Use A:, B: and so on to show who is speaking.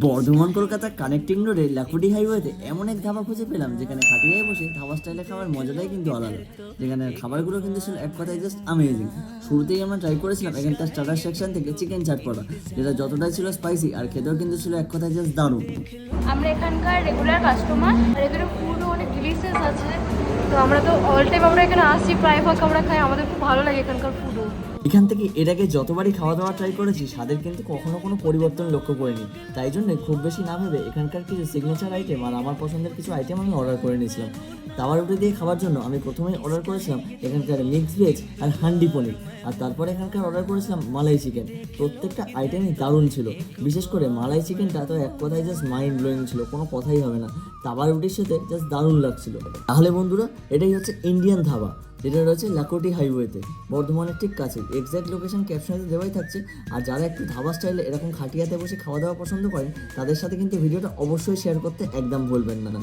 A: Bardhaman Kolkata connecting রোডে লাকুডি হাইওয়েতে এমন এক ধাবা খুঁজে পেলাম যেখানে খাটিয়ায় বসে ধাবা স্টাইলে খাবার মজাটাই কিন্তু আলাদা। যেখানে খাবারগুলো কিন্তু ছিল এক কথায় জাস্ট অ্যামেজিং। শুরুতেই আমরা ট্রাই করেছিলাম এখানকার স্টার্টার সেকশন থেকে চিকেন চাটপটা, যেটা যতটাই ছিল স্পাইসি আর খেতেও কিন্তু ছিল এক কথায় জাস্ট দারুণ।
B: আমরা এখানকার রেগুলার কাস্টমার আর এদের ফুডও অনেক ডিলিশিয়াস আছে। তো আমরা তো অল টাইম আমরা এখানে আসি, প্রায় ভাগ আমরা খাই, আমাদের খুব ভালো লাগে এখানকার ফুডও।
A: এখান থেকে এর আগে যতবারই খাওয়া দাওয়া ট্রাই করেছি স্বাদের কিন্তু কখনো কোনো পরিবর্তন লক্ষ্য করিনি। তাই জন্য খুব বেশি না ভেবে এখানকার কিছু সিগনেচার আইটেম আর আমার পছন্দের কিছু আইটেম আমি অর্ডার করে নিয়েছিলাম। তাওয়া রুটি দিয়ে খাওয়ার জন্য আমি প্রথমেই অর্ডার করেছিলাম এখানকার মিক্স ভেজ আর হান্ডি পনির, আর তারপরে এখানকার অর্ডার করেছিলাম মালাই চিকেন। প্রত্যেকটা আইটেমই দারুণ ছিল, বিশেষ করে মালাই চিকেনটা তো এক কথায় জাস্ট মাইন্ড ব্লোয়িং ছিল, কোনো কথাই হবে না। তাওয়া রুটির সাথে জাস্ট দারুণ লাগছিল। তাহলে বন্ধুরা, এটাই হচ্ছে ইন্ডিয়ান ধাবা, যেটা রয়েছে লাকুডি হাইওয়েতে, বর্ধমানের ঠিক কাছে। এক্স্যাক্ট লোকেশন ক্যাপশনে দেওয়াই থাকছে। আর যারা একটু ধাবা স্টাইলে এরকম খাটিয়াতে বসে খাওয়া দাওয়া পছন্দ করেন, তাদের সাথে কিন্তু ভিডিওটা অবশ্যই শেয়ার করতে একদম ভুলবেন না।